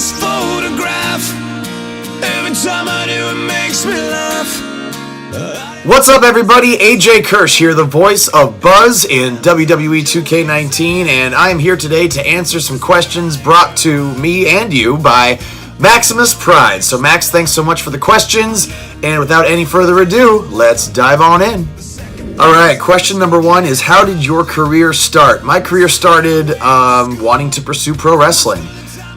this photograph. Every time I do, it makes me laugh. What's up, everybody? AJ Kirsch here, the voice of Buzz in WWE 2K19, and I'm here today to answer some questions brought to me and you by Maximus Pride. So Max, thanks so much for the questions, and without any further ado, let's dive on in. Alright, question number one is, how did your career start? My career started wanting to pursue pro wrestling.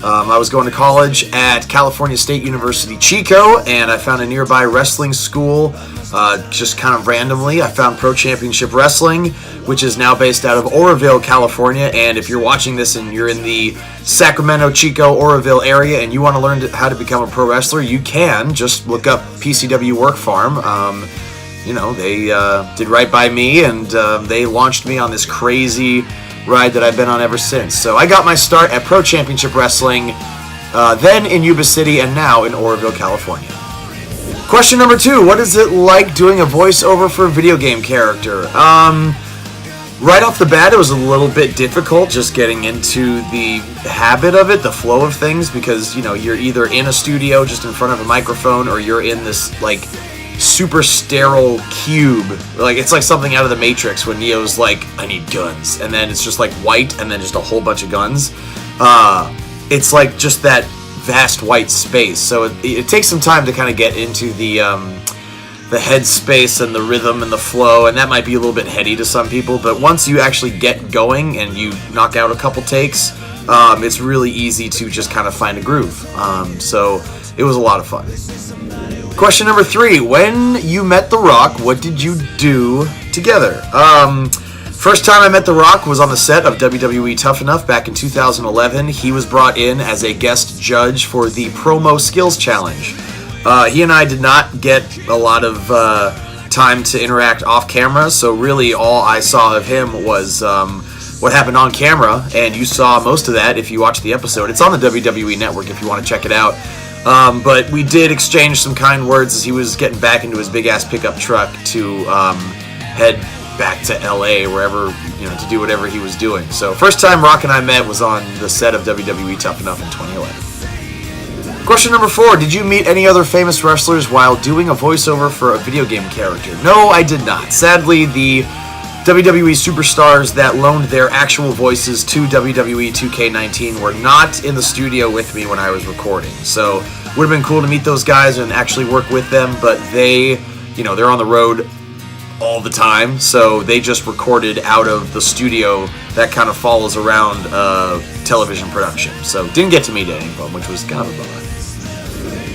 I was going to college at California State University, Chico, and I found a nearby wrestling school just kind of randomly. I found Pro Championship Wrestling, which is now based out of Oroville, California, and if you're watching this and you're in the Sacramento, Chico, Oroville area and you want to learn how to become a pro wrestler, you can. Just look up PCW Work Farm. They did right by me, and they launched me on this crazy ride that I've been on ever since. So I got my start at Pro Championship Wrestling, then in Yuba City, and now in Oroville, California. Question number two, what is it like doing a voiceover for a video game character? Right off the bat, it was a little bit difficult just getting into the habit of it, the flow of things, because, you're either in a studio just in front of a microphone, or you're in this, super sterile cube. It's like something out of the Matrix when Neo's like, I need guns, and then it's just white and then just a whole bunch of guns. It's like just that vast white space, so it takes some time to kind of get into the head space and the rhythm and the flow, and that might be a little bit heady to some people, but once you actually get going and you knock out a couple takes, it's really easy to just kind of find a groove. So it was a lot of fun. Question number three, when you met The Rock, what did you do together? First time I met The Rock was on the set of WWE Tough Enough back in 2011. He was brought in as a guest judge for the Promo Skills Challenge. He and I did not get a lot of time to interact off camera, so really all I saw of him was what happened on camera, and you saw most of that if you watched the episode. It's on the WWE Network if you want to check it out. But we did exchange some kind words as he was getting back into his big-ass pickup truck to head back to LA, wherever, to do whatever he was doing. So first time Rock and I met was on the set of WWE Tough Enough in 2011. Question number four, did you meet any other famous wrestlers while doing a voiceover for a video game character? No, I did not. Sadly, the WWE superstars that loaned their actual voices to WWE 2K19 were not in the studio with me when I was recording. So it would have been cool to meet those guys and actually work with them, but they're on the road all the time, so they just recorded out of the studio that kind of follows around television production. So didn't get to meet any of them, which was kind of a bummer.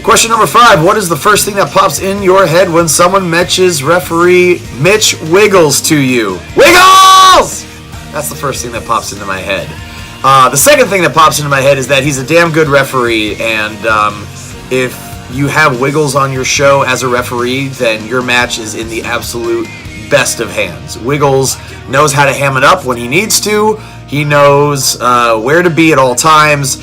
Question number five, what is the first thing that pops in your head when someone mentions referee Mitch Wiggles to you? Wiggles! That's the first thing that pops into my head. The second thing that pops into my head is that he's a damn good referee, and if you have Wiggles on your show as a referee, then your match is in the absolute best of hands. Wiggles knows how to ham it up when he needs to. He knows where to be at all times.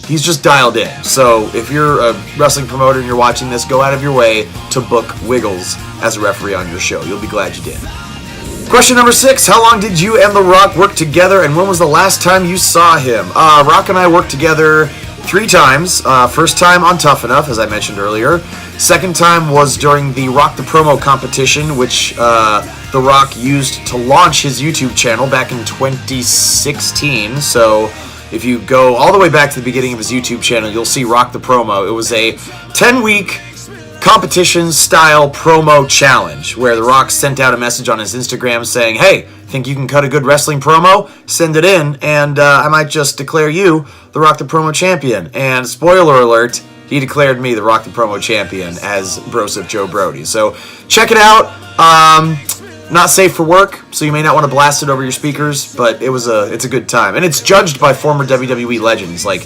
He's just dialed in. So if you're a wrestling promoter and you're watching this, go out of your way to book Wiggles as a referee on your show. You'll be glad you did. Question number six, how long did you and The Rock work together, and when was the last time you saw him? Rock and I worked together 3 times. First time on Tough Enough, as I mentioned earlier. Second time was during the Rock the Promo competition, which The Rock used to launch his YouTube channel back in 2016. So if you go all the way back to the beginning of his YouTube channel, you'll see Rock the Promo. It was a 10-week competition-style promo challenge where The Rock sent out a message on his Instagram saying, hey, think you can cut a good wrestling promo? Send it in, and I might just declare you the Rock the Promo champion. And spoiler alert, he declared me the Rock the Promo champion as Broseph Joe Brody. So check it out. Not safe for work, so you may not want to blast it over your speakers, but it's a good time. And it's judged by former WWE legends like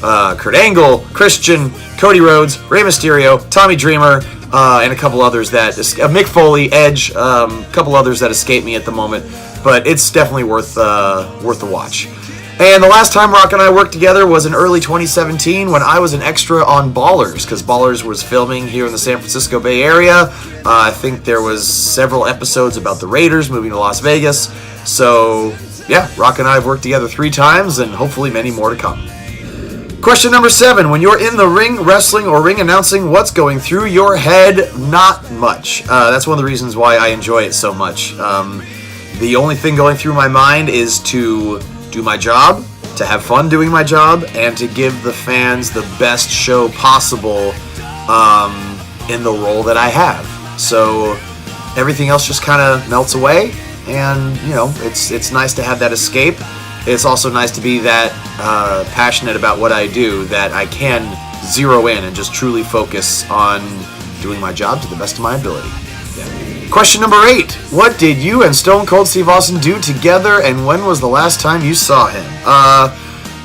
Kurt Angle, Christian, Cody Rhodes, Rey Mysterio, Tommy Dreamer, and a couple others that Mick Foley, Edge, a couple others that escape me at the moment, but it's definitely worth the watch. And the last time Rock and I worked together was in early 2017 when I was an extra on Ballers, because Ballers was filming here in the San Francisco Bay Area. I think there was several episodes about the Raiders moving to Las Vegas. So, yeah, Rock and I have worked together 3 times, and hopefully many more to come. Question number 7. When you're in the ring wrestling or ring announcing, what's going through your head? Not much. That's one of the reasons why I enjoy it so much. The only thing going through my mind is to do my job, to have fun doing my job, and to give the fans the best show possible in the role that I have. So everything else just kind of melts away, and it's nice to have that escape. It's also nice to be that passionate about what I do that I can zero in and just truly focus on doing my job to the best of my ability. Yeah. Question number 8. What did you and Stone Cold Steve Austin do together, and when was the last time you saw him?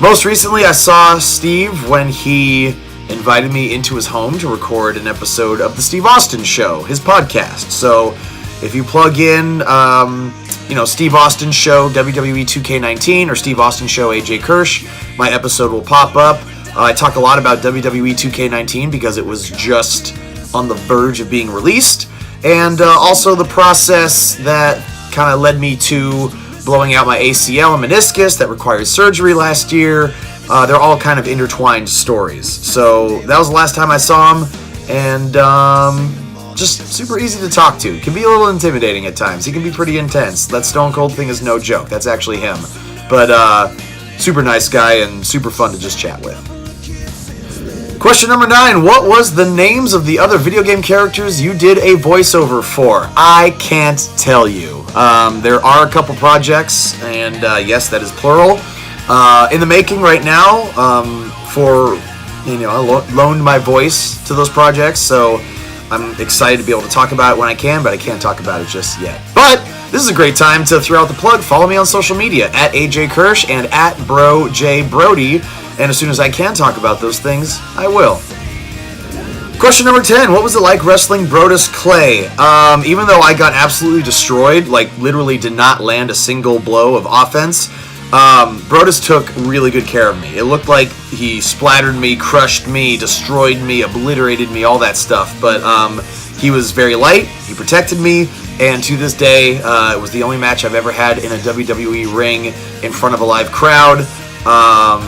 Most recently, I saw Steve when he invited me into his home to record an episode of The Steve Austin Show, his podcast. So if you plug in, Steve Austin Show WWE 2K19 or Steve Austin Show AJ Kirsch, my episode will pop up. I talk a lot about WWE 2K19 because it was just on the verge of being released, and also the process that kind of led me to blowing out my ACL and meniscus that required surgery last year. They're all kind of intertwined stories. So that was the last time I saw him, and just super easy to talk to. Can be a little intimidating at times. He can be pretty intense. That Stone Cold thing is no joke. That's actually him. But super nice guy and super fun to just chat with. Question number 9. What was the names of the other video game characters you did a voiceover for? I can't tell you. There are a couple projects, and yes, that is plural, in the making right now. I loaned my voice to those projects, so I'm excited to be able to talk about it when I can, but I can't talk about it just yet. But this is a great time to throw out the plug. Follow me on social media at AJ Kirsch and at BroJBrody. And as soon as I can talk about those things, I will. Question number 10. What was it like wrestling Brodus Clay? Even though I got absolutely destroyed, like literally did not land a single blow of offense, Brodus took really good care of me. It looked like he splattered me, crushed me, destroyed me, obliterated me, all that stuff. But he was very light, he protected me, and to this day, it was the only match I've ever had in a WWE ring in front of a live crowd.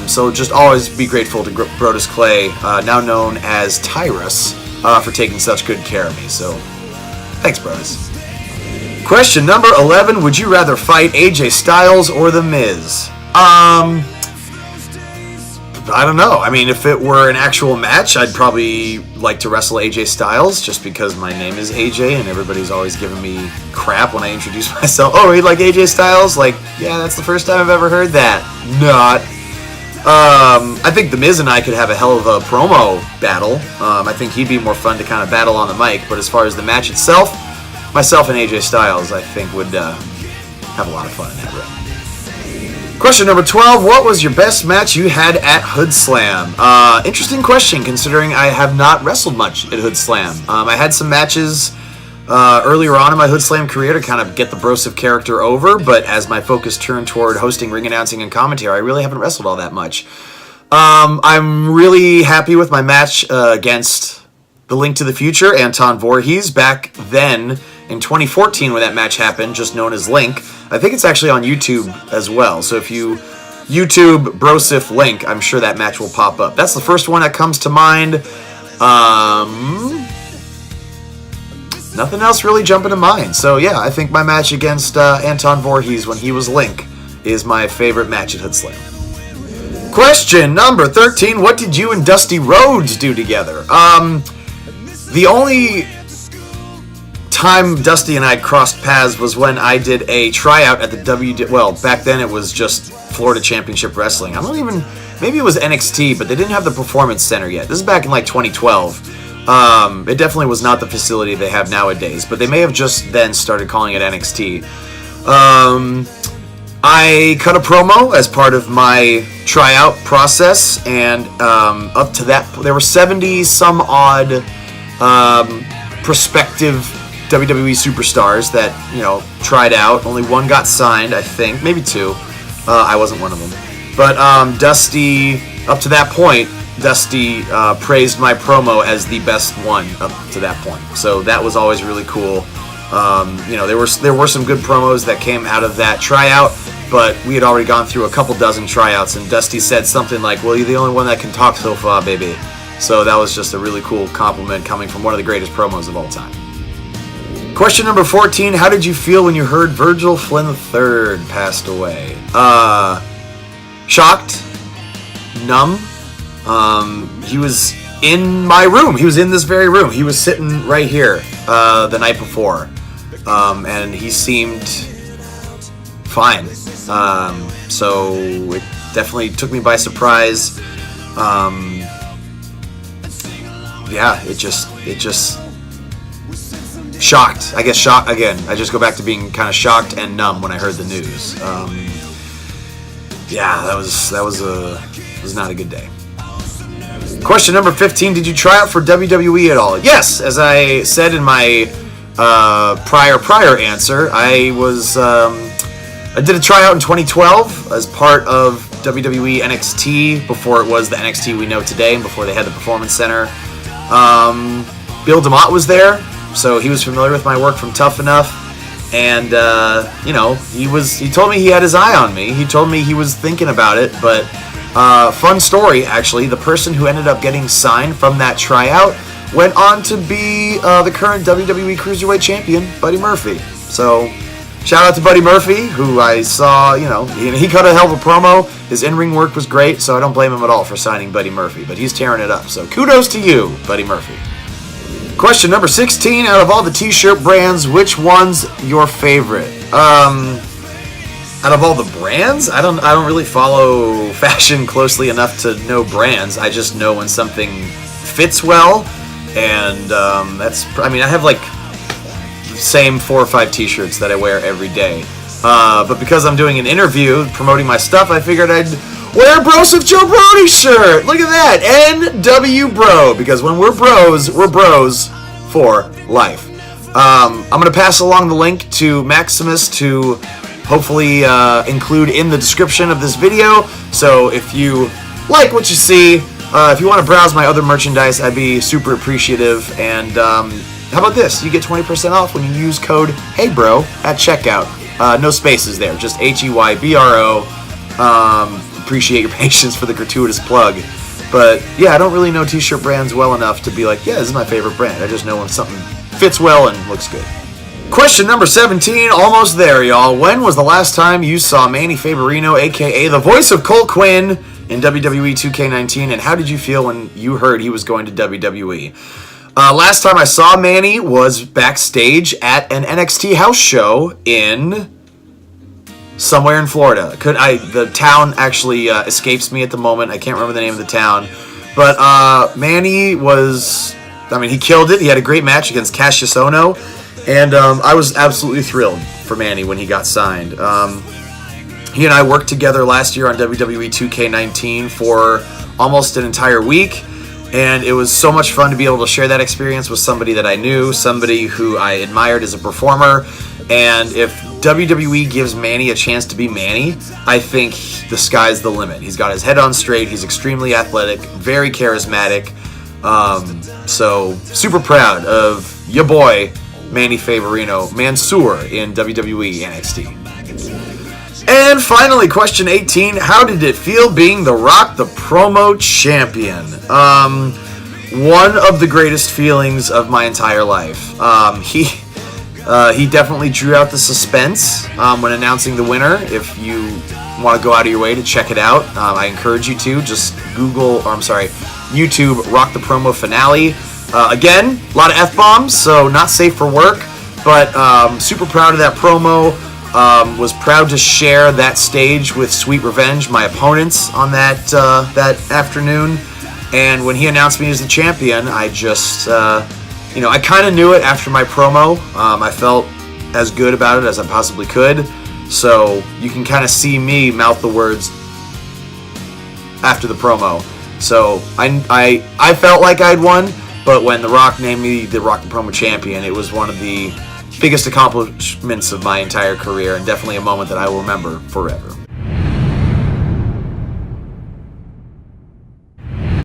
So just always be grateful to Brodus Clay, now known as Tyrus, for taking such good care of me. So thanks, Brodus. Question number 11. Would you rather fight AJ Styles or The Miz? I don't know. I mean, if it were an actual match, I'd probably like to wrestle AJ Styles just because my name is AJ and everybody's always giving me crap when I introduce myself. Oh, you like AJ Styles? Like, yeah, that's the first time I've ever heard that. Not. I think The Miz and I could have a hell of a promo battle. I think he'd be more fun to kind of battle on the mic, but as far as the match itself, myself and AJ Styles, I think, would have a lot of fun in that ring. Question number 12. What was your best match you had at Hood Slam? Interesting question, considering I have not wrestled much at Hood Slam. I had some matches earlier on in my Hood Slam career to kind of get the Broseph character over, but as my focus turned toward hosting, ring announcing, and commentary, I really haven't wrestled all that much. I'm really happy with my match against the Link to the Future, Anton Voorhees, back then in 2014 when that match happened, just known as Link. I think it's actually on YouTube as well, so if you YouTube Broseph Link, I'm sure that match will pop up. That's the first one that comes to mind. Nothing else really jumping to mind. So yeah, I think my match against Anton Voorhees when he was Link is my favorite match at Hood Slam. Question number 13. What did you and Dusty Rhodes do together? The only time Dusty and I crossed paths was when I did a tryout at the well, back then it was just Florida Championship Wrestling. Maybe it was NXT, but they didn't have the Performance Center yet. This is back in like 2012. It definitely was not the facility they have nowadays, but they may have just then started calling it NXT. I cut a promo as part of my tryout process, and up to that, there were 70 some odd prospective WWE superstars that, tried out. Only one got signed, I think, maybe two. I wasn't one of them. But Dusty, up to that point, Dusty praised my promo as the best one up to that point. So that was always really cool. There were some good promos that came out of that tryout, but we had already gone through a couple dozen tryouts, and Dusty said something like, well, you're the only one that can talk so far, baby. So that was just a really cool compliment coming from one of the greatest promos of all time. Question number 14, how did you feel when you heard Virgil Flynn III passed away? Shocked, numb. He was in my room. He was in this very room. He was sitting right here the night before, and he seemed fine. So it definitely took me by surprise. Yeah, it just shocked. I guess shocked again. I just go back to being kind of shocked and numb when I heard the news. Yeah, that was not a good day. Question number 15, did you try out for WWE at all? Yes, as I said in my prior answer, I did a tryout in 2012 as part of WWE NXT before it was the NXT we know today and before they had the Performance Center. Bill DeMott was there, so he was familiar with my work from Tough Enough, and he told me he had his eye on me. He told me he was thinking about it, but fun story, actually, the person who ended up getting signed from that tryout went on to be the current WWE Cruiserweight Champion, Buddy Murphy. So, shout out to Buddy Murphy, who I saw, he cut a hell of a promo. His in-ring work was great, so I don't blame him at all for signing Buddy Murphy, but he's tearing it up. So, kudos to you, Buddy Murphy. Question number 16, out of all the t-shirt brands, which one's your favorite? Out of all the brands, I don't really follow fashion closely enough to know brands. I just know when something fits well, and I have like the same 4 or 5 t-shirts that I wear every day. But because I'm doing an interview promoting my stuff, I figured I'd wear a Broseph Joe Brody shirt. Look at that, NW Bro, because when we're bros for life. I'm gonna pass along the link to Maximus to hopefully include in the description of this video. So if you like what you see, if you want to browse my other merchandise, I'd be super appreciative. And how about this? You get 20% off when you use code HeyBro at checkout. No spaces there, just HEYBRO. Appreciate your patience for the gratuitous plug. But yeah, I don't really know t-shirt brands well enough to be like, yeah, this is my favorite brand. I just know when something fits well and looks good. Question number 17, almost there, y'all. When was the last time you saw Manny Favorino, a.k.a. the voice of Colt Quinn, in WWE 2K19, and how did you feel when you heard he was going to WWE? Last time I saw Manny was backstage at an NXT house show in somewhere in Florida. The town actually escapes me at the moment. I can't remember the name of the town. But Manny he killed it. He had a great match against Cassius Ohno. And I was absolutely thrilled for Manny when he got signed. He and I worked together last year on WWE 2K19 for almost an entire week. And it was so much fun to be able to share that experience with somebody that I knew, somebody who I admired as a performer. And if WWE gives Manny a chance to be Manny, I think the sky's the limit. He's got his head on straight. He's extremely athletic, very charismatic. So super proud of your boy, Manny Favorino, Mansoor in WWE NXT. And finally, question 18, how did it feel being The Rock, the promo champion? One of the greatest feelings of my entire life. He definitely drew out the suspense when announcing the winner. If you want to go out of your way to check it out, I encourage you to. Just YouTube Rock the Promo finale. Again, a lot of F-bombs, so not safe for work, but super proud of that promo. Was proud to share that stage with Sweet Revenge, my opponents, on that afternoon. And when he announced me as the champion, I just, I kind of knew it after my promo. I felt as good about it as I possibly could. So you can kind of see me mouth the words after the promo. So I felt like I'd won. But when The Rock named me the Rock the Promo champion, it was one of the biggest accomplishments of my entire career, and definitely a moment that I will remember forever.